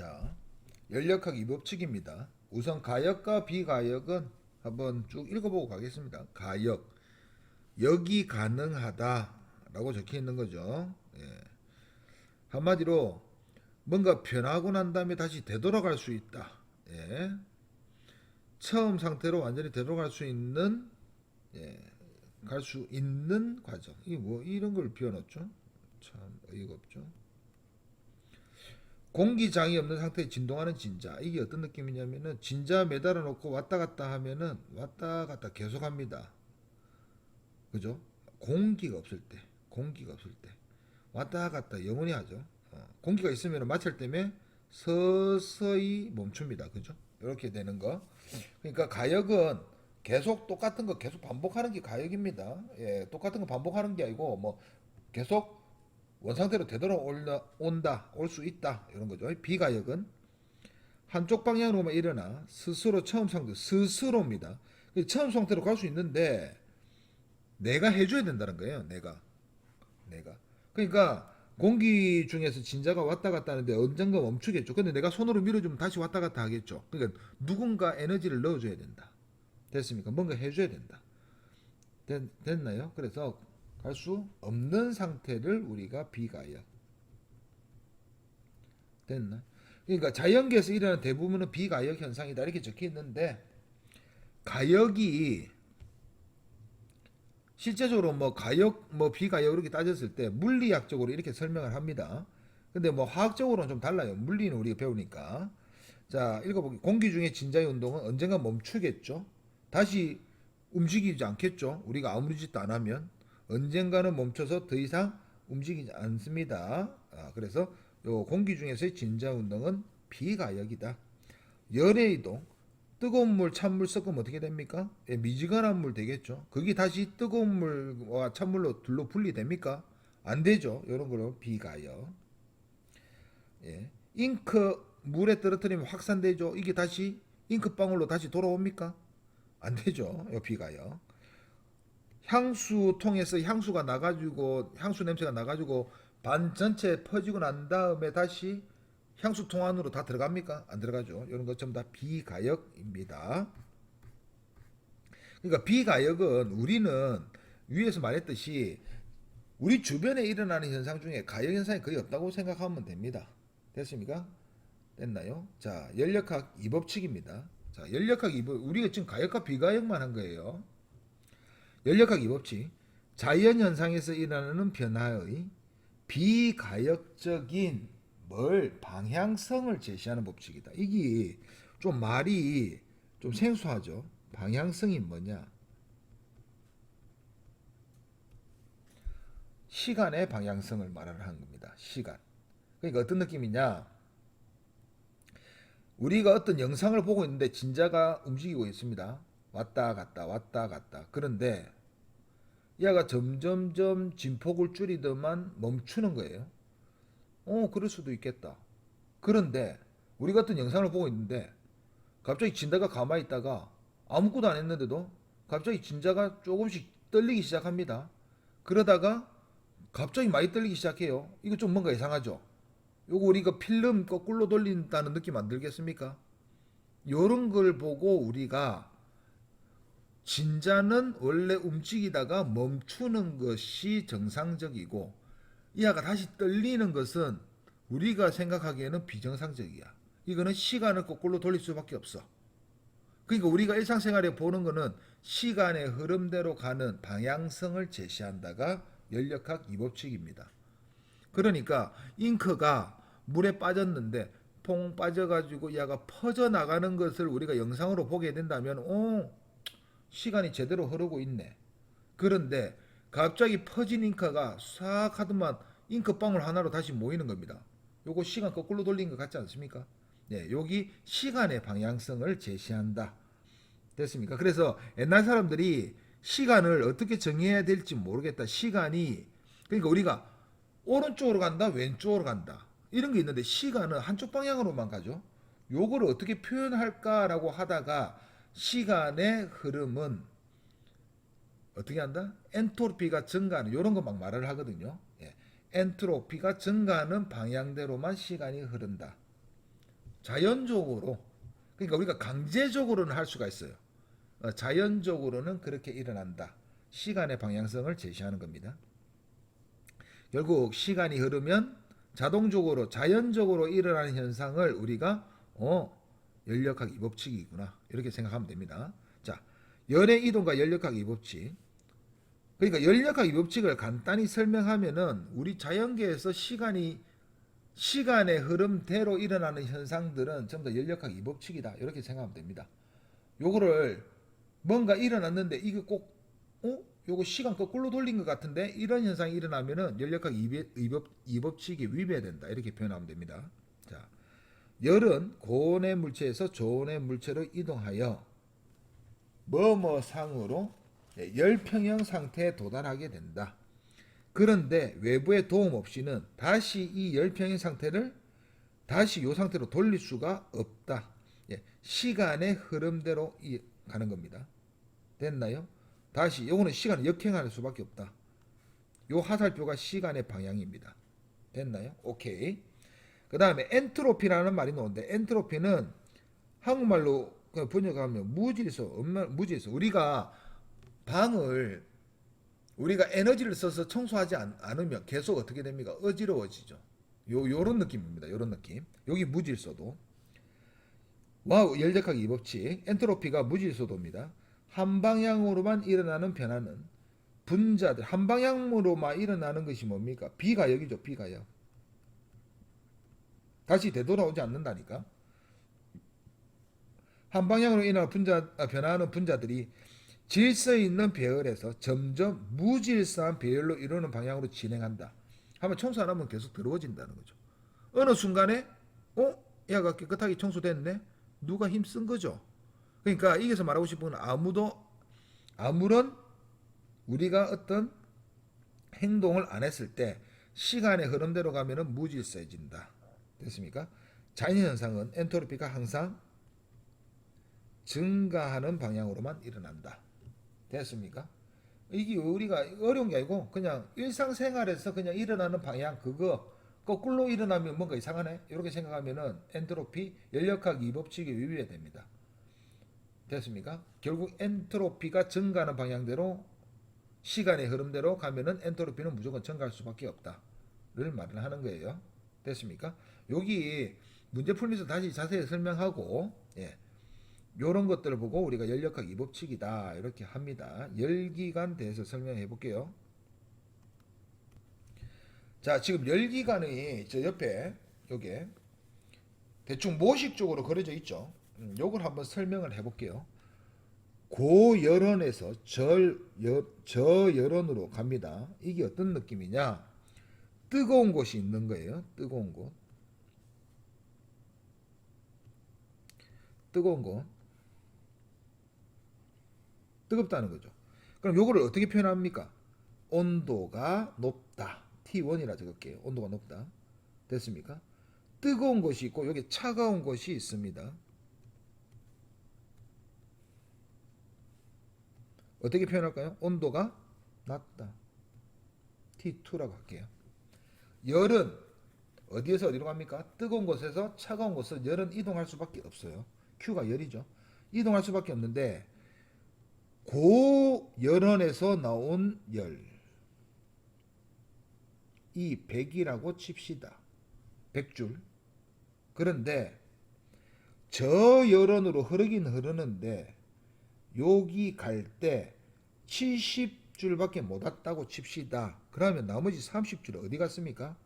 자, 연력학 2법칙입니다. 우선 가역과 비가역은 한번 쭉 읽어보고 가겠습니다. 가역, 역이 가능하다라고 적혀 있는 거죠. 예. 한마디로 뭔가 변하고 난 다음에 다시 되돌아갈 수 있다. 예. 처음 상태로 완전히 되돌아갈 수 있는, 예, 갈 수 있는 과정. 이 뭐 이런 걸 비워놓죠. 참 어이가 없죠. 공기장이 없는 상태에 진동하는 진자. 이게 어떤 느낌이냐면은 진자 매달아 놓고 왔다 갔다 하면은 왔다 갔다 계속 합니다. 그죠? 공기가 없을 때 왔다 갔다 영원히 하죠. 공기가 있으면 마찰 때문에 서서히 멈춥니다. 그죠? 이렇게 되는 거. 그러니까 가역은 계속 똑같은 거 계속 반복하는 게 가역입니다. 예, 똑같은 거 반복하는 게 아니고 뭐 계속 원상태로 되돌아온다, 올 수 있다 이런 거죠. 비가역은 한쪽 방향으로만 일어나 스스로 처음 상태, 스스로입니다. 처음 상태로 갈 수 있는데 내가 해줘야 된다는 거예요. 내가. 그러니까 공기 중에서 진자가 왔다 갔다 하는데 언젠가 멈추겠죠. 근데 내가 손으로 밀어주면 다시 왔다 갔다 하겠죠. 그러니까 누군가 에너지를 넣어줘야 된다. 됐습니까? 뭔가 해줘야 된다. 됐나요? 그래서 갈 수 없는 상태를 우리가 비가역. 됐나? 그러니까 자연계에서 일어나는 대부분은 비가역 현상이다 이렇게 적혀 있는데 가역이 실제적으로 뭐 가역 뭐 비가역 이렇게 따졌을 때 물리학적으로 이렇게 설명을 합니다. 근데 뭐 화학적으로는 좀 달라요. 물리는 우리가 배우니까. 자, 읽어보기. 공기 중에 진자의 운동은 언젠가 멈추겠죠. 다시 움직이지 않겠죠. 우리가 아무리 짓도 안 하면 언젠가는 멈춰서 더 이상 움직이지 않습니다. 그래서 요 공기 중에서의 진자 운동은 비가역이다. 열의 이동, 뜨거운 물, 찬물 섞으면 어떻게 됩니까? 예, 미지근한 물 되겠죠. 그게 다시 뜨거운 물과 찬물로 둘로 분리됩니까? 안 되죠. 이런 거로 비가역. 예. 잉크 물에 떨어뜨리면 확산되죠. 이게 다시 잉크방울로 다시 돌아옵니까? 안 되죠. 이 비가역. 향수통에서 향수가 나가지고 향수 냄새가 나가지고 반 전체 퍼지고 난 다음에 다시 향수통 안으로 다 들어갑니까? 안 들어가죠. 이런 것 전부 다 비가역입니다. 그러니까 비가역은 우리는 위에서 말했듯이 우리 주변에 일어나는 현상 중에 가역 현상이 거의 없다고 생각하면 됩니다. 됐습니까? 됐나요? 자, 연력학 2법칙입니다. 자, 연력학 2법 우리가 지금 가역과 비가역만 한 거예요. 연력학 2법칙. 자연 현상에서 일어나는 변화의 비가역적인 방향성을 제시하는 법칙이다. 이게 좀 말이 좀 생소하죠. 방향성이 뭐냐? 시간의 방향성을 말하는 겁니다. 시간. 그러니까 어떤 느낌이냐? 우리가 어떤 영상을 보고 있는데 진자가 움직이고 있습니다. 왔다 갔다 왔다 갔다. 그런데 얘가 점점점 진폭을 줄이더만 멈추는 거예요. 그럴 수도 있겠다. 그런데 우리 같은 영상을 보고 있는데 갑자기 진자가 가만히 있다가 아무것도 안 했는데도 갑자기 진자가 조금씩 떨리기 시작합니다. 그러다가 갑자기 많이 떨리기 시작해요. 이거 좀 뭔가 이상하죠? 요거 우리가 필름 거꾸로 돌린다는 느낌 안 들겠습니까? 요런 걸 보고 우리가 진자는 원래 움직이다가 멈추는 것이 정상적이고 이하가 다시 떨리는 것은 우리가 생각하기에는 비정상적이야. 이거는 시간을 거꾸로 돌릴 수밖에 없어. 그러니까 우리가 일상생활에 보는 거는 시간의 흐름대로 가는 방향성을 제시한다가 연력학 2법칙입니다. 그러니까 잉크가 물에 빠졌는데 퐁 빠져가지고 얘가 퍼져나가는 것을 우리가 영상으로 보게 된다면 시간이 제대로 흐르고 있네. 그런데 갑자기 퍼진 잉크가 싹 하더만 잉크방울 하나로 다시 모이는 겁니다. 요거 시간 거꾸로 돌린 것 같지 않습니까? 네, 여기 시간의 방향성을 제시한다. 됐습니까? 그래서 옛날 사람들이 시간을 어떻게 정해야 될지 모르겠다. 시간이 그러니까 우리가 오른쪽으로 간다, 왼쪽으로 간다. 이런 게 있는데 시간은 한쪽 방향으로만 가죠. 요거를 어떻게 표현할까라고 하다가 시간의 흐름은 어떻게 한다? 엔트로피가 증가하는 이런 거 막 말을 하거든요. 예. 엔트로피가 증가하는 방향대로만 시간이 흐른다. 자연적으로, 그러니까 우리가 강제적으로는 할 수가 있어요. 자연적으로는 그렇게 일어난다. 시간의 방향성을 제시하는 겁니다. 결국 시간이 흐르면 자동적으로 자연적으로 일어나는 현상을 우리가 열역학 이법칙이구나 이렇게 생각하면 됩니다. 자, 열의 이동과 열역학 이법칙. 그러니까 열역학 이법칙을 간단히 설명하면은 우리 자연계에서 시간의 흐름대로 일어나는 현상들은 전부 다 열역학 이법칙이다 이렇게 생각하면 됩니다. 요거를 뭔가 일어났는데 이게 꼭 요거 시간 거꾸로 돌린 것 같은데 이런 현상이 일어나면은 열역학 이법칙이 위배된다 이렇게 표현하면 됩니다. 자, 열은 고온의 물체에서 저온의 물체로 이동하여 뭐뭐상으로 열평형 상태에 도달하게 된다. 그런데 외부의 도움 없이는 다시 이 열평형 상태를 다시 이 상태로 돌릴 수가 없다. 시간의 흐름대로 가는 겁니다. 됐나요? 다시 요거는 시간을 역행할 수밖에 없다. 요 화살표가 시간의 방향입니다. 됐나요? 오케이. 그 다음에 엔트로피라는 말이 나오는데 엔트로피는 한국말로 번역하면 무질서. 우리가 방을 우리가 에너지를 써서 청소하지 않으면 계속 어떻게 됩니까? 어지러워지죠. 요런 느낌입니다. 요런 느낌. 여기 무질서도. 와우, 열역학 이법칙. 엔트로피가 무질서도입니다. 한 방향으로만 일어나는 변화는 분자들 한 방향으로만 일어나는 것이 뭡니까? 비가역이죠. 비가역. 다시 되돌아오지 않는다니까. 한 방향으로 일어나는 변화하는 분자들이 질서 있는 배열에서 점점 무질서한 배열로 이루는 방향으로 진행한다. 하면 청소 안 하면 계속 더러워진다는 거죠. 어느 순간에 얘가 깨끗하게 청소됐네. 누가 힘쓴 거죠. 그러니까 이게서 말하고 싶은 건 아무런 우리가 어떤 행동을 안 했을 때 시간의 흐름대로 가면은 무질서해진다. 됐습니까? 자연현상은 엔트로피가 항상 증가하는 방향으로만 일어난다. 됐습니까? 이게 우리가 어려운 게 아니고 그냥 일상생활에서 그냥 일어나는 방향 그거 거꾸로 일어나면 뭔가 이상하네 이렇게 생각하면은 엔트로피 열역학 이법칙이 위배됩니다. 됐습니까? 결국 엔트로피가 증가하는 방향대로 시간의 흐름대로 가면은 엔트로피는 무조건 증가할 수밖에 없다를 말을 하는 거예요. 됐습니까? 여기 문제 풀면서 다시 자세히 설명하고 요런 것들을 보고 우리가 열역학 이법칙이다 이렇게 합니다. 열기관 대해서 설명해 볼게요. 자, 지금 열기관의 저 옆에 요게 대충 모식적으로 그려져 있죠. 요걸 한번 설명을 해 볼게요. 고열원에서 저열원으로 갑니다. 이게 어떤 느낌이냐? 뜨거운 곳이 있는 거예요. 뜨거운 곳. 뜨거운 곳. 뜨겁다는 거죠. 그럼 요거를 어떻게 표현합니까? 온도가 높다. T1이라 적을게요. 온도가 높다. 됐습니까? 뜨거운 것이 있고 여기 차가운 것이 있습니다. 어떻게 표현할까요? 온도가 낮다. T2라고 할게요. 열은 어디에서 어디로 갑니까? 뜨거운 곳에서 차가운 곳으로 열은 이동할 수밖에 없어요. Q가 열이죠. 이동할 수밖에 없는데 고열원에서 나온 열, 이 100이라고 칩시다. 100줄. 그런데 저열원으로 흐르긴 흐르는데 여기 갈 때 70줄밖에 못 왔다고 칩시다. 그러면 나머지 30줄 어디 갔습니까?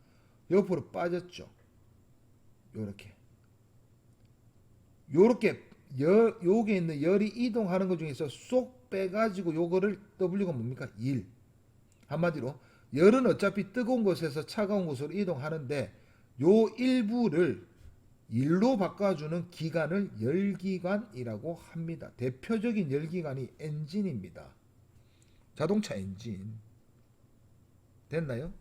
옆으로 빠졌죠. 요렇게 요게 있는 열이 이동하는 것 중에서 쏙 빼가지고 요거를 W가 뭡니까? 1. 한마디로 열은 어차피 뜨거운 곳에서 차가운 곳으로 이동하는데 요 일부를 1로 바꿔주는 기관을 열기관이라고 합니다. 대표적인 열기관이 엔진입니다. 자동차 엔진. 됐나요?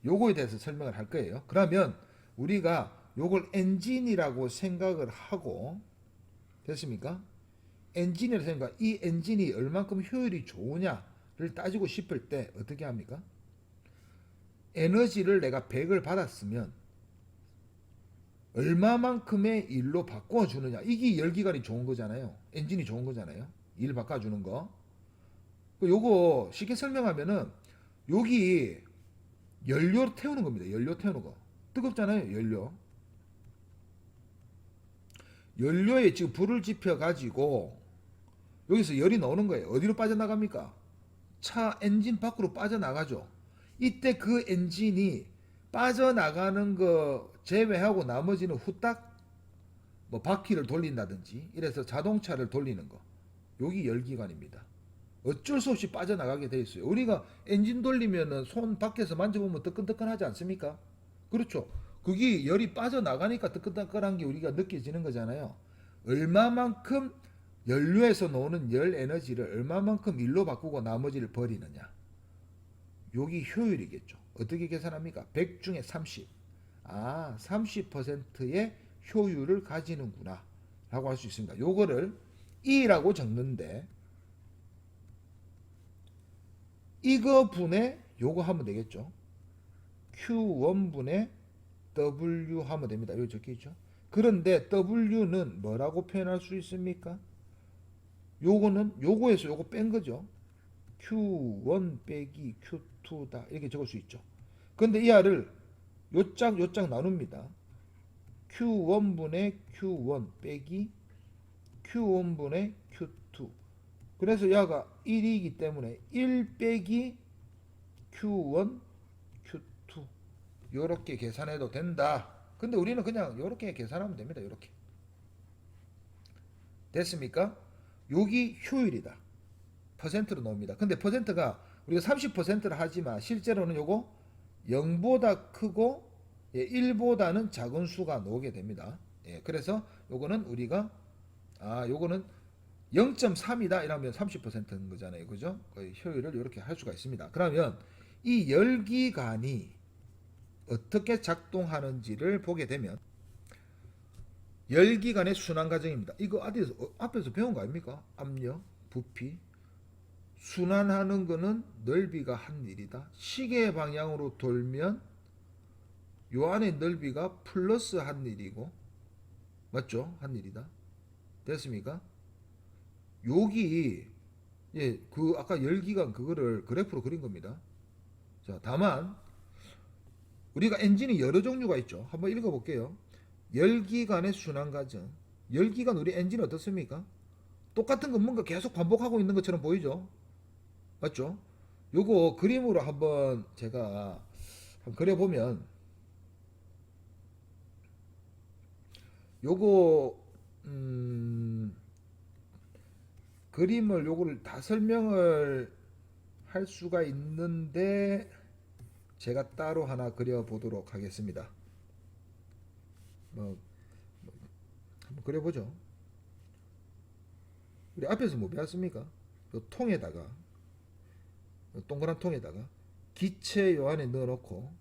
요거에 대해서 설명을 할 거예요. 그러면 우리가 요걸 엔진이라고 생각을 하고 됐습니까? 엔진이라고 생각, 이 엔진이 얼만큼 효율이 좋으냐를 따지고 싶을 때 어떻게 합니까? 에너지를 내가 100을 받았으면 얼마만큼의 일로 바꿔주느냐. 이게 열기관이 좋은 거잖아요. 엔진이 좋은 거잖아요. 일 바꿔주는 거. 요거 쉽게 설명하면은 여기 연료 태우는 겁니다. 연료 태우는 거. 뜨겁잖아요. 연료. 연료에 지금 불을 지펴 가지고 여기서 열이 나오는 거예요. 어디로 빠져나갑니까? 차 엔진 밖으로 빠져나가죠. 이때 그 엔진이 빠져나가는 거 제외하고 나머지는 후딱 뭐 바퀴를 돌린다든지 이래서 자동차를 돌리는 거. 여기 열기관입니다. 어쩔 수 없이 빠져나가게 돼 있어요. 우리가 엔진 돌리면은 손 밖에서 만져보면 뜨끈뜨끈하지 않습니까? 그렇죠. 그게 열이 빠져나가니까 뜨끈뜨끈한 게 우리가 느껴지는 거잖아요. 얼마만큼 연료에서 나오는 열 에너지를 얼마만큼 일로 바꾸고 나머지를 버리느냐. 여기 효율이겠죠. 어떻게 계산합니까? 100 중에 30. 아, 30%의 효율을 가지는구나. 라고 할 수 있습니다. 요거를 E라고 적는데 이거 분의 요거 하면 되겠죠. Q1분의 W 하면 됩니다. 여기 적혀 있죠. 그런데 W는 뭐라고 표현할 수 있습니까? 요거는 요거에서 요거 뺀 거죠. Q1 빼기 Q2다. 이렇게 적을 수 있죠. 근데 이 알을 요짝 나눕니다. Q1분의 Q1 빼기 Q1분의 Q2. 그래서 야가 1이기 때문에 1 빼기 Q1, Q2 요렇게 계산해도 된다. 근데 우리는 그냥 요렇게 계산하면 됩니다. 요렇게. 됐습니까? 여기 효율이다. 퍼센트로 나옵니다. 근데 퍼센트가 우리가 30%를 하지만 실제로는 요거 0보다 크고 1보다는 작은 수가 나오게 됩니다. 그래서 요거는 우리가 요거는 0.3이다 이러면 30%인 거잖아요. 그죠? 효율을 이렇게 할 수가 있습니다. 그러면 이 열기관이 어떻게 작동하는지를 보게 되면 열기관의 순환 과정입니다. 이거 앞에서 배운 거 아닙니까? 압력, 부피. 순환하는 거는 넓이가 한 일이다. 시계 방향으로 돌면 요 안에 넓이가 플러스 한 일이고 맞죠? 한 일이다. 됐습니까? 여기 그 아까 열기관 그거를 그래프로 그린 겁니다. 자, 다만 우리가 엔진이 여러 종류가 있죠. 한번 읽어볼게요. 열기관의 순환 과정. 열기관 우리 엔진 어떻습니까? 똑같은 건 뭔가 계속 반복하고 있는 것처럼 보이죠? 맞죠? 요거 그림으로 한번 제가 한번 그려보면 요거 그림을 요거를 다 설명을 할 수가 있는데 제가 따로 하나 그려보도록 하겠습니다. 뭐 한번 그려보죠. 우리 앞에서 뭐 배웠습니까? 요 통에다가 요 동그란 통에다가 기체 요 안에 넣어놓고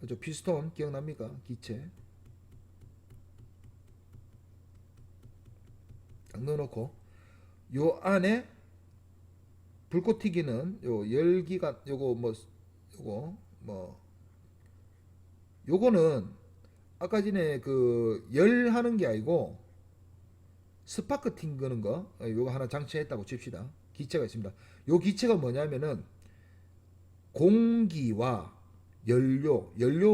그죠? 피스톤 기억납니까? 기체 딱 넣어놓고 요 안에 불꽃 튀기는 요 열기가 요거는 아까 전에 그 열 하는 게 아니고 스파크 튕기는 거 요거 하나 장치했다고 칩시다. 기체가 있습니다. 요 기체가 뭐냐면은 공기와 연료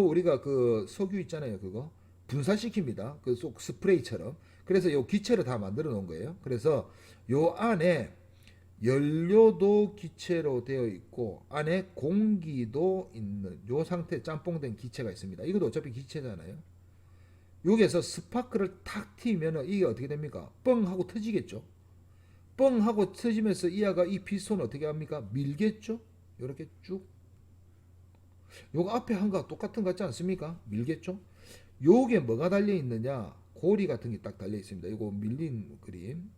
우리가 그 석유 있잖아요. 그거 분사시킵니다. 그 속 스프레이처럼. 그래서 요 기체를 다 만들어 놓은 거예요. 그래서 요 안에 연료도 기체로 되어 있고 안에 공기도 있는 요 상태 짬뽕된 기체가 있습니다. 이것도 어차피 기체잖아요. 여기에서 스파크를 탁 튀면 이게 어떻게 됩니까? 뻥 하고 터지겠죠. 뻥 하고 터지면서 이 아가 이 피스톤을 어떻게 합니까? 밀겠죠. 이렇게 쭉. 요거 앞에 한 거 똑같은 거 같지 않습니까? 밀겠죠. 요게 뭐가 달려 있느냐? 고리 같은 게 딱 달려 있습니다. 이거 밀린 그림.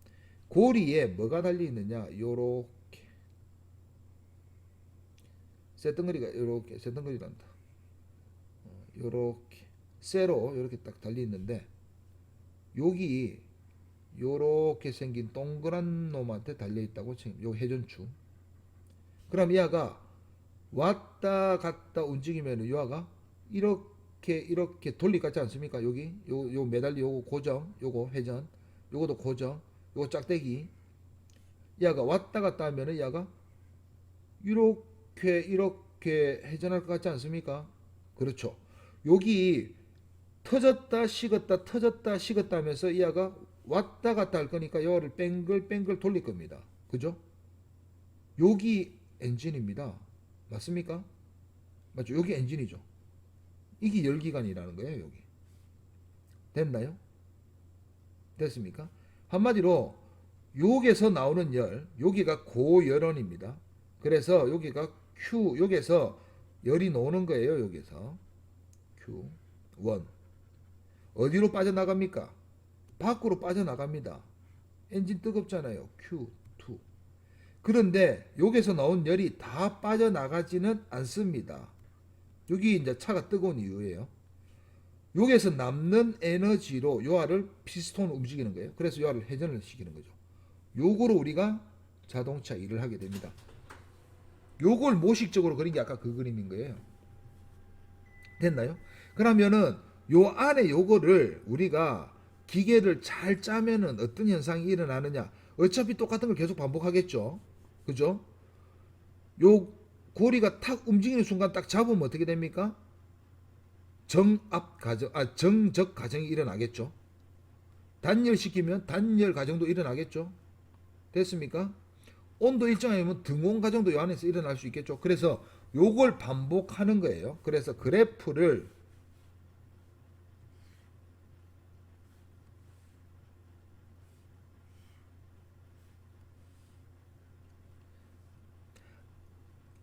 고리에 뭐가 달려 있느냐? 요렇게 쇳덩어리가 요렇게 쇳덩어리란다. 요렇게 쇠로 요렇게 딱 달려 있는데 여기 요렇게 생긴 동그란 놈한테 달려 있다고 요 회전축. 그럼 얘가 왔다 갔다 움직이면 요아가 이렇게 이렇게 돌릴 것 같지 않습니까? 여기 요 매달리 요거 고정, 요거 회전, 요거도 고정, 요거 짝대기. 얘가 왔다 갔다 하면은 얘가 이렇게 회전할 것 같지 않습니까? 그렇죠. 여기 터졌다 식었다 터졌다 식었다 하면서 얘가 왔다 갔다 할 거니까 이거를 뱅글뱅글 돌릴 겁니다. 그죠? 여기 엔진입니다. 맞습니까? 맞죠? 여기 엔진이죠. 이게 열기관이라는 거예요. 여기. 됐나요? 됐습니까? 한마디로 여기에서 나오는 열, 여기가 고열원입니다. 그래서 여기가 Q, 여기에서 열이 나오는 거예요. 여기서 Q1. 어디로 빠져나갑니까? 밖으로 빠져나갑니다. 엔진 뜨겁잖아요. Q2. 그런데 여기서 나온 열이 다 빠져나가지는 않습니다. 여기 이제 차가 뜨거운 이유예요. 여기에서 남는 에너지로 요하를 피스톤을 움직이는 거예요. 그래서 요하를 회전을 시키는 거죠. 요거로 우리가 자동차 일을 하게 됩니다. 요걸 모식적으로 그린 게 아까 그 그림인 거예요. 됐나요? 그러면은 요 안에 요거를 우리가 기계를 잘 짜면은 어떤 현상이 일어나느냐? 어차피 똑같은 걸 계속 반복하겠죠. 그죠? 요 고리가 탁 움직이는 순간 딱 잡으면 어떻게 됩니까? 정적 가정이 일어나겠죠. 단열시키면 단열 가정도 일어나겠죠. 됐습니까? 온도 일정하면 등온 가정도 이 안에서 일어날 수 있겠죠. 그래서 요걸 반복하는 거예요. 그래서 그래프를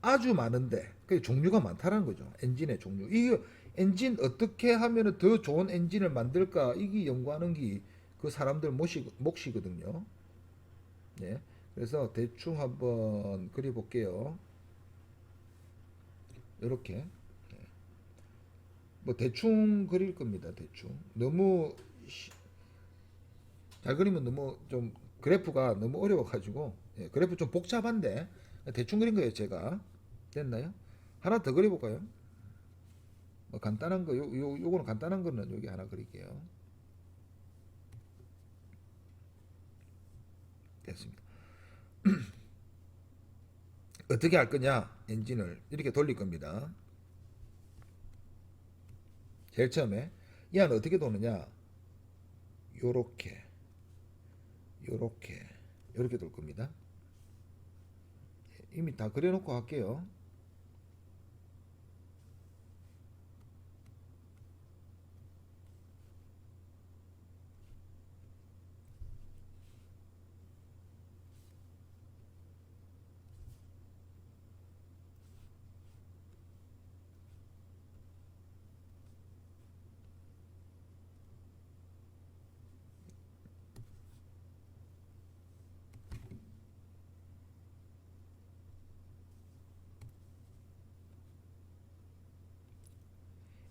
아주 많은데 그 종류가 많다는 거죠. 엔진의 종류. 이 엔진 어떻게 하면 더 좋은 엔진을 만들까? 이게 연구하는 게 그 사람들 몫이거든요. 예. 그래서 대충 한번 그려 볼게요. 이렇게 뭐 대충 그릴 겁니다. 대충 너무 잘 그리면 너무 좀 그래프가 너무 어려워 가지고 그래프 좀 복잡한데 대충 그린 거예요. 제가 됐나요? 하나 더 그려볼까요? 뭐 간단한 거 요거는 간단한 거는 여기 하나 그릴게요. 됐습니다. 어떻게 할 거냐? 엔진을 이렇게 돌릴 겁니다. 제일 처음에 이 안은 어떻게 도느냐? 요렇게 요렇게 요렇게 돌 겁니다. 이미 다 그려놓고 할게요.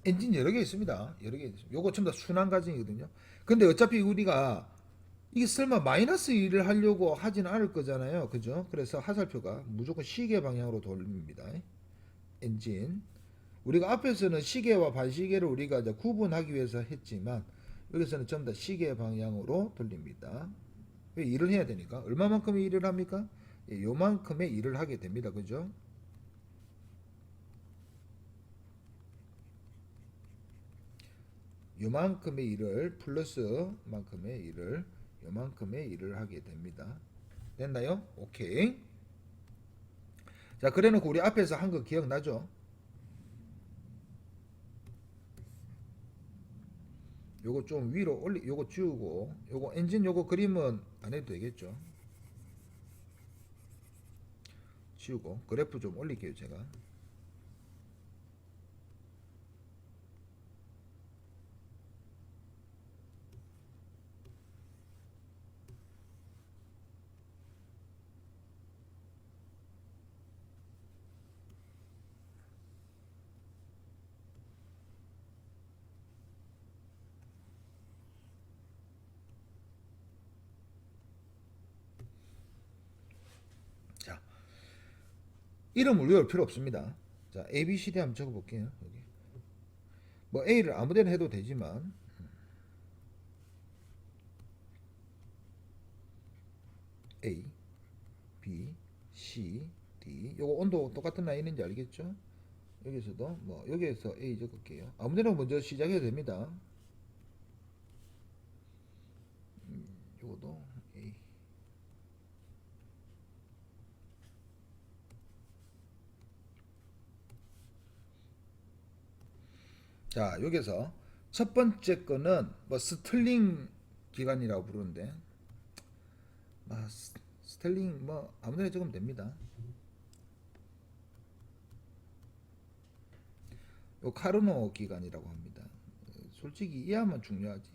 엔진 여러 개 있습니다. 여러 개 있습니다. 요거 전부 다 순환 과정이거든요. 근데 어차피 우리가 이게 설마 마이너스 1을 하려고 하지는 않을 거잖아요. 그죠? 그래서 화살표가 무조건 시계 방향으로 돌립니다. 엔진. 우리가 앞에서는 시계와 반시계를 우리가 이제 구분하기 위해서 했지만 여기서는 전부 다 시계 방향으로 돌립니다. 왜 일을 해야 되니까. 얼마만큼의 일을 합니까? 예, 요만큼의 일을 하게 됩니다. 그죠? 요만큼의 일을 플러스 만큼의 일을 요만큼의 일을 하게 됩니다. 됐나요? 오케이. 자, 그래놓고 우리 앞에서 한 거 기억나죠? 요거 좀 위로 요거 지우고 요거 엔진 요거 그림은 안 해도 되겠죠? 지우고 그래프 좀 올릴게요, 제가. 자, 이름을 외울 필요 없습니다. 자, A, B, C, D 한번 적어볼게요. 여기. 뭐 A를 아무데나 해도 되지만 A, B, C, D 요거 온도 똑같은 라인인지 알겠죠? 여기서도 뭐 여기에서 A 적을게요. 아무데나 먼저 시작해도 됩니다. 요거도 A. 자, 여기서 첫 번째 거는 뭐 스틀링 기간이라고 부르는데 스텔링 뭐 아무데나 적으면 됩니다. 요 카르노 기간이라고 합니다. 솔직히 이하면 중요하지.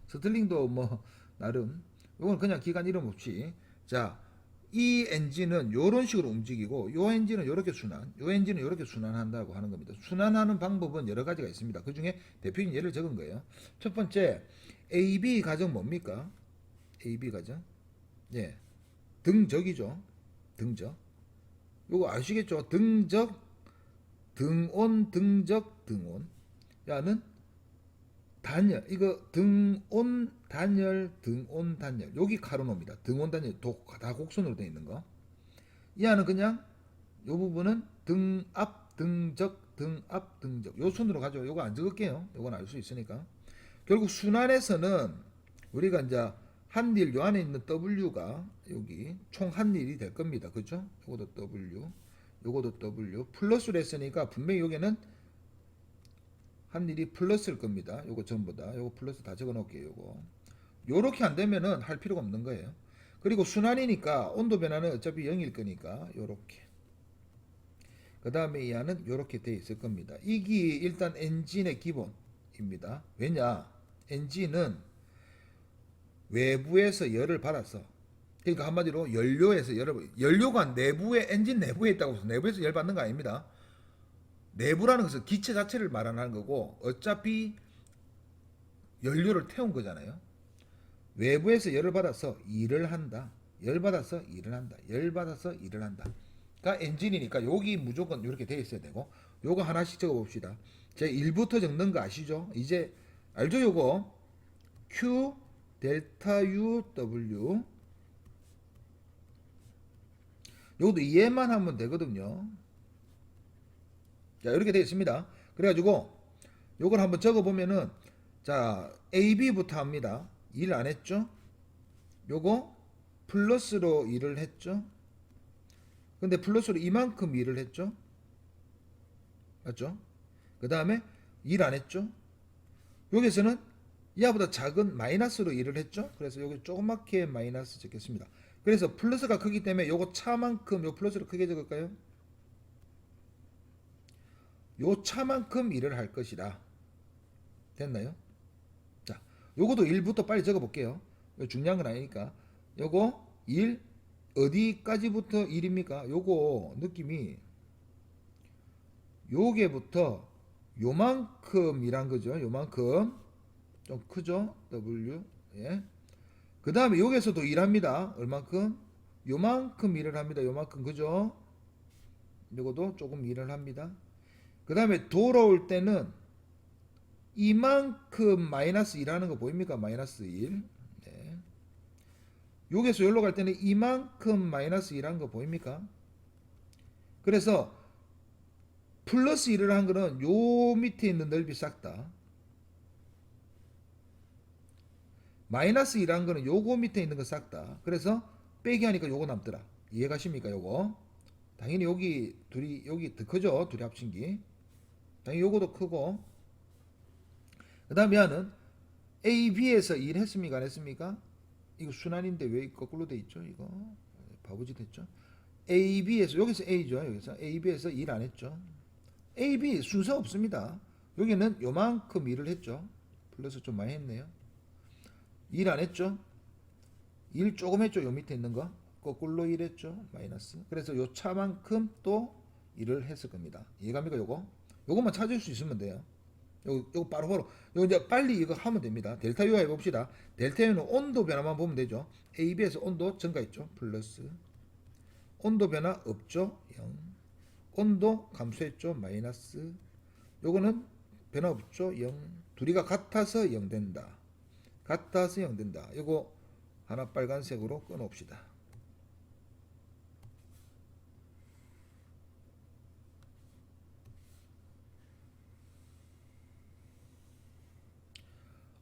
스틀링도 뭐 나름 요건 그냥 기간 이름 없이 자, 이 엔진은 요런 식으로 움직이고 요 엔진은 요렇게 순환, 요 엔진은 요렇게 순환한다고 하는 겁니다. 순환하는 방법은 여러 가지가 있습니다. 그 중에 대표적인 예를 적은 거예요. 첫 번째 AB 가정 뭡니까? AB 가정 예, 등적이죠. 등적. 요거 아시겠죠? 등적, 등온, 등적, 등온. 야는 단열. 이거 등온 단열, 등온 단열. 여기 카르노입니다. 등온 단열 다 곡선으로 되어 있는 거. 이 안은 그냥 요 부분은 등압, 등적, 등압, 등적. 요 순으로 가죠. 요거 안 적을게요. 요건 알 수 있으니까. 결국 순환에서는 우리가 이제 한일 요 안에 있는 W가 여기 총 한일이 될 겁니다. 그죠? 요것도 W, 요것도 W 플러스로 했으니까 분명히 여기는 한일이 플러스일 겁니다. 요거 전부 다 요거 플러스 다 적어 놓을게요. 요거 요렇게 안 되면은 할 필요가 없는 거예요. 그리고 순환이니까 온도 변화는 어차피 0일 거니까 요렇게 그 다음에 이 안은 요렇게 돼 있을 겁니다. 이게 일단 엔진의 기본입니다. 왜냐 엔진은 외부에서 열을 받아서 그러니까 한마디로 연료에서 연료가 내부에 엔진 내부에 있다고 해서 내부에서 열 받는 거 아닙니다. 내부라는 것은 기체 자체를 말하는 거고 어차피 연료를 태운 거잖아요. 외부에서 열을 받아서 일을 한다. 열 받아서 일을 한다. 열 받아서 일을 한다. 그러니까 엔진이니까 여기 무조건 이렇게 돼 있어야 되고 요거 하나씩 적어 봅시다. 제가 1부터 적는 거 아시죠? 이제 알죠? 요거 Q 델타 U W 요것도 이해만 하면 되거든요. 자 이렇게 되어 있습니다. 그래가지고 요걸 한번 적어보면은 자 AB부터 합니다. 일 안 했죠? 요거 플러스로 일을 했죠? 근데 플러스로 이만큼 일을 했죠? 맞죠? 그 다음에 일 안 했죠? 여기서는 이하보다 작은 마이너스로 일을 했죠? 그래서 여기 조그맣게 마이너스 적겠습니다. 그래서 플러스가 크기 때문에 요거 차만큼 요 플러스를 크게 적을까요? 요 차만큼 일을 할 것이다. 됐나요? 자, 요것도 1부터 빨리 적어 볼게요. 중요한 건 아니니까. 요거 1 어디까지부터 1입니까? 요거 느낌이 요게부터 요만큼이란 거죠. 요만큼 좀 크죠? W 예. 그 다음에 여기서도 일합니다. 얼만큼? 요만큼 일을 합니다. 요만큼 그죠? 요것도 조금 일을 합니다. 그 다음에 돌아올 때는 이만큼 마이너스 일하는 거 보입니까? 마이너스 1 네. 여기서 여기로 갈 때는 이만큼 마이너스 일하는 거 보입니까? 그래서 플러스 1을 한 거는 요 밑에 있는 넓이 싹 다 마이너스 1한 거는 요거 밑에 있는 거 싹 다. 그래서 빼기 하니까 요거 남더라. 이해가십니까? 요거. 당연히 여기 둘이 여기 더 크죠? 둘이 합친 게. 당연히 요거도 크고. 그 다음에 얘는 A, B에서 일 했습니까? 안 했습니까? 이거 순환인데 왜 거꾸로 돼 있죠? 이거 바보짓 했죠? A, B에서 여기서 A죠. 여기서 A, B에서 일 안 했죠. A, B 순서 없습니다. 여기는 요만큼 일을 했죠. 플러스 좀 많이 했네요. 일 안 했죠? 일 조금 했죠? 요 밑에 있는 거. 거꾸로 일했죠? 마이너스. 그래서 요 차만큼 또 일을 했을 겁니다. 이해갑니까? 요거? 요것만 찾을 수 있으면 돼요. 요거 바로. 요거 이제 빨리 이거 하면 됩니다. 델타 U 해봅시다. 델타 U는 온도 변화만 보면 되죠. A, B에서 온도 증가했죠? 플러스. 온도 변화 없죠? 0. 온도 감소했죠? 마이너스. 요거는 변화 없죠? 0. 둘이가 같아서 0 된다. 같아서 0 된다. 이거 하나 빨간색으로 끊어봅시다.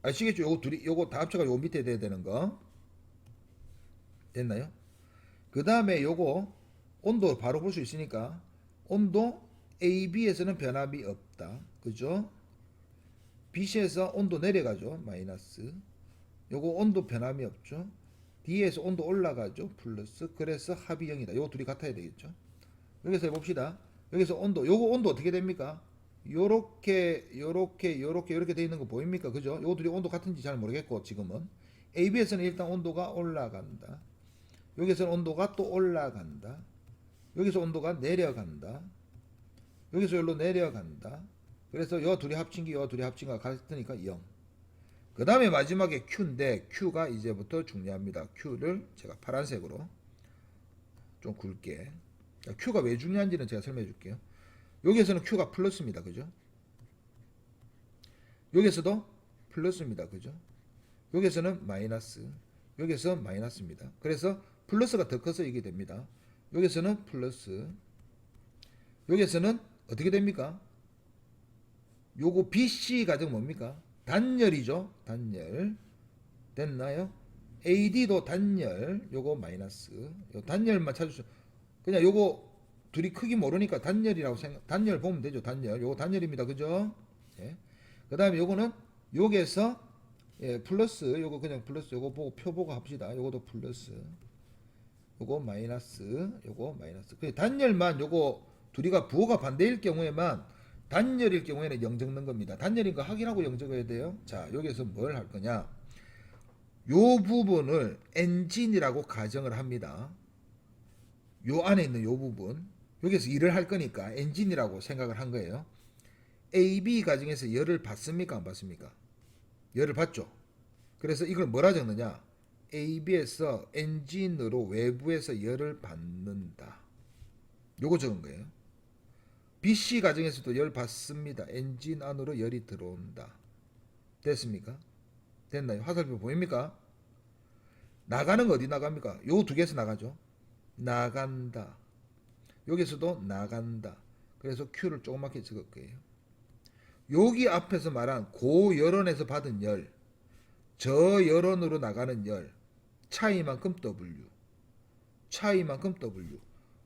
아시겠죠? 요거 둘이 요거 다 합쳐가 요 밑에 돼야 되는 거 됐나요? 그 다음에 요거 온도 바로 볼 수 있으니까 온도 AB에서는 변함이 없다. 그죠? BC에서 온도 내려가죠. 마이너스. 요거 온도 변함이 없죠. D에서 온도 올라가죠. 플러스. 그래서 합이 0이다. 요거 둘이 같아야 되겠죠. 여기서 해봅시다. 여기서 온도, 요거 온도 어떻게 됩니까? 요렇게 돼 있는 거 보입니까? 그죠? 요거 둘이 온도 같은지 잘 모르겠고 지금은 AB에서는 일단 온도가 올라간다. 여기서는 온도가 또 올라간다. 여기서 온도가 내려간다. 여기서 여기로 내려간다. 그래서 요 둘이 합친 게 요 둘이 합친 거 같으니까 0. 그 다음에 마지막에 Q인데 Q가 이제부터 중요합니다. Q를 제가 파란색으로 좀 굵게. Q가 왜 중요한지는 제가 설명해 줄게요. 여기에서는 Q가 플러스입니다. 그죠? 여기서도 플러스입니다. 그죠? 여기서는 마이너스. 여기서 마이너스입니다. 그래서 플러스가 더 커서 이게 됩니다. 여기서는 플러스. 여기서는 어떻게 됩니까? 요거 BC 가정 뭡니까? 단열이죠. 단열. 됐나요? AD도 단열. 요거 마이너스. 요 단열만 찾으시죠. 그냥 요거 둘이 크기 모르니까 단열이라고 단열 보면 되죠. 단열. 요거 단열입니다. 그죠? 예. 그 다음에 요거는 여기에서 예, 플러스. 요거 그냥 플러스. 요거 보고 표 보고 합시다. 요거도 플러스. 요거 마이너스. 요거 마이너스. 그 단열만 요거 둘이가 부호가 반대일 경우에만 단열일 경우에는 0 적는 겁니다. 단열인 거 확인하고 0 적어야 돼요. 자, 여기서 뭘 할 거냐? 요 부분을 엔진이라고 가정을 합니다. 요 안에 있는 요 부분. 여기서 일을 할 거니까 엔진이라고 생각을 한 거예요. AB 가정에서 열을 받습니까? 안 받습니까? 열을 받죠. 그래서 이걸 뭐라 적느냐? AB에서 엔진으로 외부에서 열을 받는다. 요거 적은 거예요. BC 가정에서도 열 받습니다. 엔진 안으로 열이 들어온다. 됐습니까? 됐나요? 화살표 보입니까? 나가는 거 어디 나갑니까? 요 두 개에서 나가죠. 나간다. 여기서도 나간다. 그래서 Q를 조그맣게 적을 거예요. 여기 앞에서 말한 고열원에서 받은 열, 저열원으로 나가는 열, 차이만큼 W, 차이만큼 W.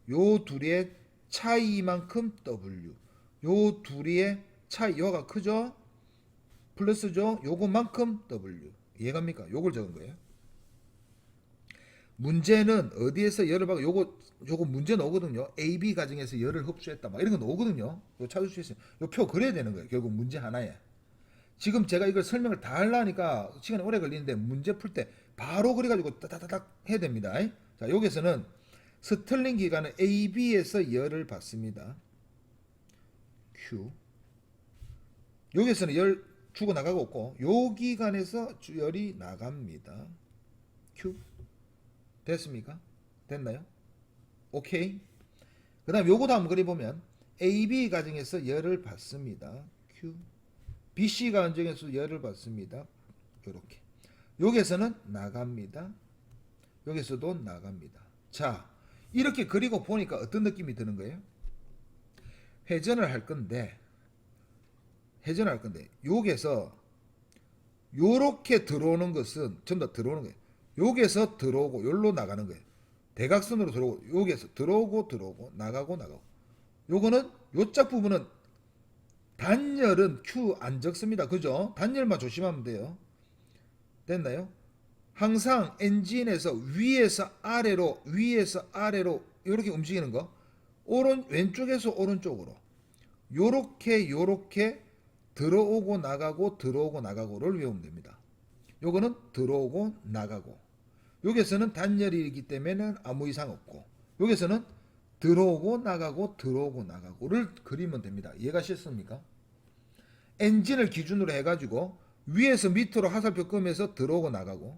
요 둘의 차이만큼 W. 요 둘의 차이, 요가 크죠? 플러스죠? 요거만큼 W. 이해갑니까? 요걸 적은 거예요. 문제는 어디에서 열을 받고 요거 문제 나오거든요. AB 가정에서 열을 흡수했다. 막 이런 거 나오거든요. 이거 찾을 수 있어요. 요 표 그려야 되는 거예요. 결국 문제 하나에. 지금 제가 이걸 설명을 다 하려니까 시간이 오래 걸리는데 문제 풀 때 바로 그려가지고 따다다닥 해야 됩니다. 자, 여기서는 스틀링 기관은 AB에서 열을 받습니다. Q. 여기서는 열 주고 나가고 없고 요 기관에서 열이 나갑니다. Q. 됐습니까? 됐나요? 오케이. 그 다음 요거도 한번 그려보면 AB 가정에서 열을 받습니다. Q. BC 가정에서 열을 받습니다. 요렇게. 여기에서는 나갑니다. 여기서도 나갑니다. 자, 이렇게 그리고 보니까 어떤 느낌이 드는 거예요? 회전을 할 건데 여기에서 요렇게 들어오는 것은 전부 다 들어오는 거예요. 여기에서 들어오고 여기로 나가는 거예요. 대각선으로 들어오고 여기에서 들어오고 나가고 요거는 요짝 부분은 단열은 Q 안 적습니다. 그죠? 단열만 조심하면 돼요. 됐나요? 항상 엔진에서 위에서 아래로 이렇게 움직이는 거 왼쪽에서 오른쪽으로 요렇게 들어오고 나가고를 외우면 됩니다. 요거는 들어오고 나가고 여기서는 단열이기 때문에 아무 이상 없고 여기서는 들어오고 나가고를 그리면 됩니다. 이해가 쉽습니까? 엔진을 기준으로 해가지고 위에서 밑으로 화살표 끄면서 들어오고 나가고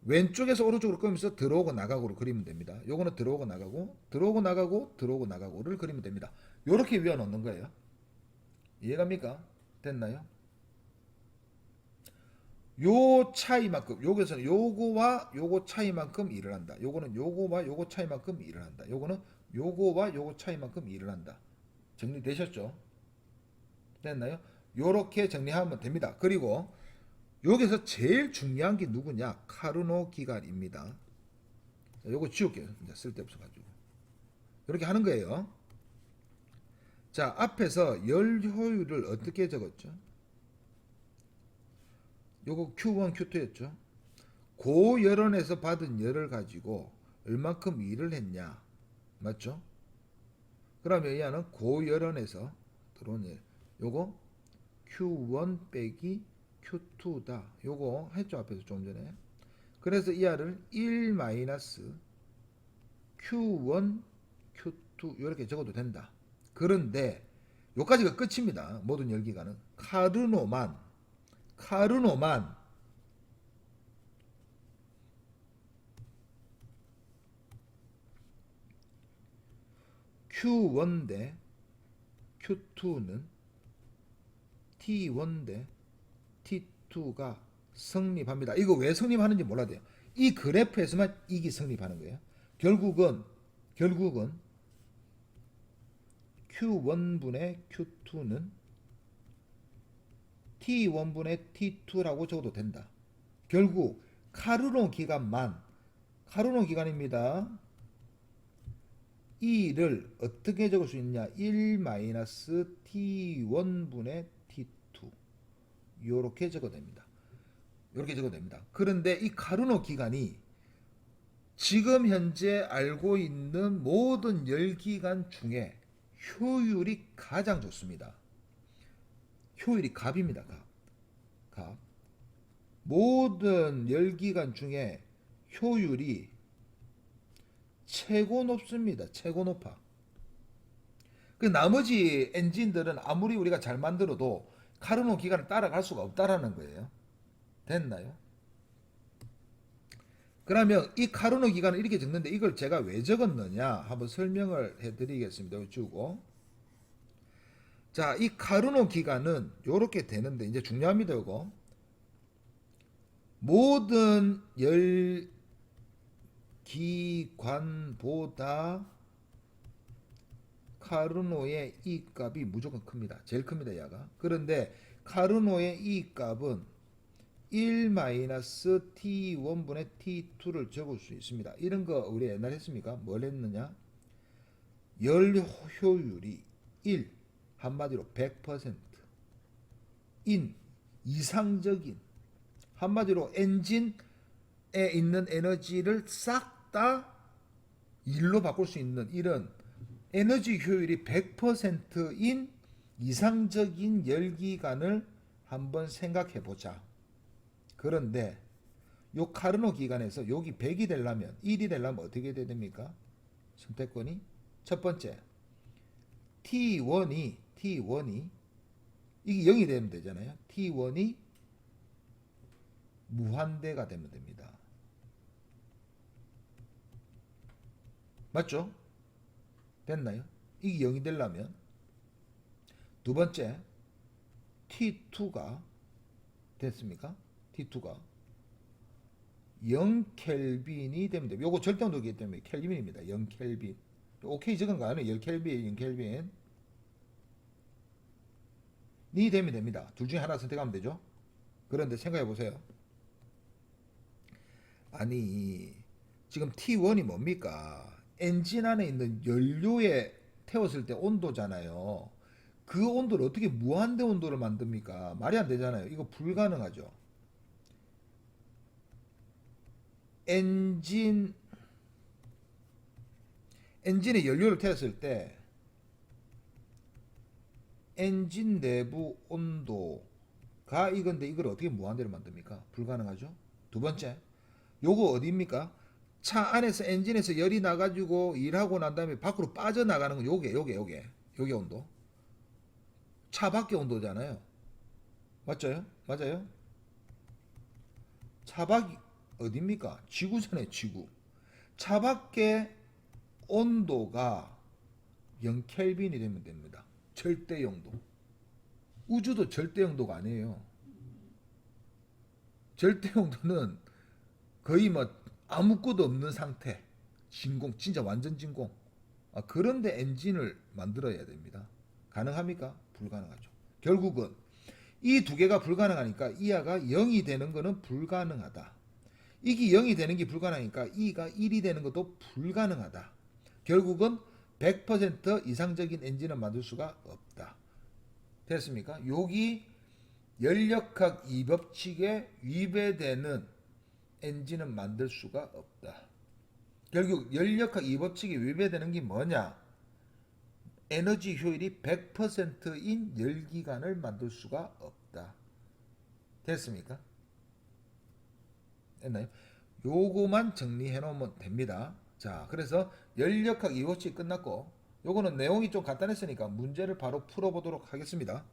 왼쪽에서 오른쪽으로 끄면서 들어오고 나가고를 그리면 됩니다. 요거는 들어오고 나가고를 그리면 됩니다. 요렇게 외워놓는 거예요. 이해갑니까? 됐나요? 요 차이만큼, 여기서는 요거와 요거 차이만큼 일을 한다. 요거는 요거와 요거 차이만큼 일을 한다. 요거는 요거와 요거 차이만큼 일을 한다. 정리되셨죠? 됐나요? 요렇게 정리하면 됩니다. 그리고 여기서 제일 중요한 게 누구냐? 카르노 기간입니다. 요거 지울게요. 이제 쓸데없어가지고. 이렇게 하는 거예요. 자, 앞에서 열 효율을 어떻게 적었죠? 요거 Q1, Q2였죠. 고열원에서 받은 열을 가지고 얼만큼 일을 했냐. 맞죠? 그러면 얘는 고열원에서 들어온 열. 요거 Q1 빼기 Q2다. 요거 했죠. 앞에서 좀 전에. 그래서 이 R을 1 마이너스 Q1, Q2 이렇게 적어도 된다. 그런데 요까지가 끝입니다. 모든 열기가는. 카르노만 Q1 대 Q2는 T1 대 T2가 성립합니다. 이거 왜 성립하는지 몰라야 돼요. 이 그래프에서만 이게 성립하는 거예요. 결국은 Q1분의 Q2는 T1분의 T2라고 적어도 된다. 결국 카르노 기간입니다. 이를 어떻게 적을 수 있냐? 1 마이너스 T1분의 T2 이렇게 적어도 됩니다. 이렇게 적어도 됩니다. 그런데 이 카르노 기간이 지금 현재 알고 있는 모든 열기간 중에 효율이 가장 좋습니다. 효율이 갑입니다. 갑. 모든 열기간 중에 효율이 최고 높습니다. 최고 높아. 그 나머지 엔진들은 아무리 우리가 잘 만들어도 카르노 기간을 따라갈 수가 없다라는 거예요. 됐나요? 그러면 이 카르노 기간을 이렇게 적는데 이걸 제가 왜 적었느냐 한번 설명을 해드리겠습니다. 주고 자, 이 카르노 기간은 이렇게 되는데 이제 중요합니다. 이거 모든 열기관보다 카르노의 이 값이 무조건 큽니다. 제일 큽니다. 얘가. 그런데 카르노의 이 값은 1 마이너스 T1분의 T2를 적을 수 있습니다. 이런 거 우리 옛날에 했습니까? 뭘 했느냐? 열 효율이 1, 한마디로 100%인 이상적인, 한마디로 엔진에 있는 에너지를 싹 다 일로 바꿀 수 있는 이런 에너지 효율이 100%인 이상적인 열기간을 한번 생각해 보자. 그런데 요 카르노 기간에서 여기 100이 되려면 1이 되려면 어떻게 돼야 됩니까? 선택권이 첫 번째 T1이 이게 0이 되면 되잖아요. T1이 무한대가 되면 됩니다. 맞죠? 됐나요? 이게 0이 되려면 두 번째 T2가 됐습니까? T2가 0 켈빈이 되면 돼요. 요거 절대온도이기 때문에 켈빈입니다. 0 켈빈. 오케이 적은 거 아니에요. 0 켈빈, 0 켈빈. 이 되면 됩니다. 둘 중에 하나 선택하면 되죠. 그런데 생각해 보세요. 아니 지금 T1이 뭡니까? 엔진 안에 있는 연료에 태웠을 때 온도잖아요. 그 온도를 어떻게 무한대 온도를 만듭니까? 말이 안 되잖아요. 이거 불가능하죠. 엔진에 연료를 태웠을 때 엔진 내부 온도가 이건데 이걸 어떻게 무한대로 만듭니까? 불가능하죠. 두 번째, 요거 어디입니까? 차 안에서 엔진에서 열이 나가지고 일하고 난 다음에 밖으로 빠져나가는 건 요게 온도. 차 밖의 온도잖아요. 맞죠? 맞아요? 차 밖이 어딥니까? 지구잖아요, 지구. 차 밖의 온도가 0켈빈이 되면 됩니다. 절대 영도. 우주도 절대 영도가 아니에요. 절대 영도는 거의 뭐 아무것도 없는 상태. 진공, 진짜 완전 진공. 그런데 엔진을 만들어야 됩니다. 가능합니까? 불가능하죠. 결국은 이 두 개가 불가능하니까 이하가 0이 되는 거는 불가능하다. 이게 0이 되는 게 불가능하니까 이가 1이 되는 것도 불가능하다. 결국은 100% 이상적인 엔진을 만들 수가 없다. 됐습니까? 여기 연력학 2법칙에 위배되는 엔진은 만들 수가 없다. 결국 연력학 2법칙에 위배되는 게 뭐냐? 에너지 효율이 100%인 열기관을 만들 수가 없다. 됐습니까? 됐나요? 요거만 정리해 놓으면 됩니다. 자, 그래서 연력학 2법칙 끝났고 요거는 내용이 좀 간단했으니까 문제를 바로 풀어보도록 하겠습니다.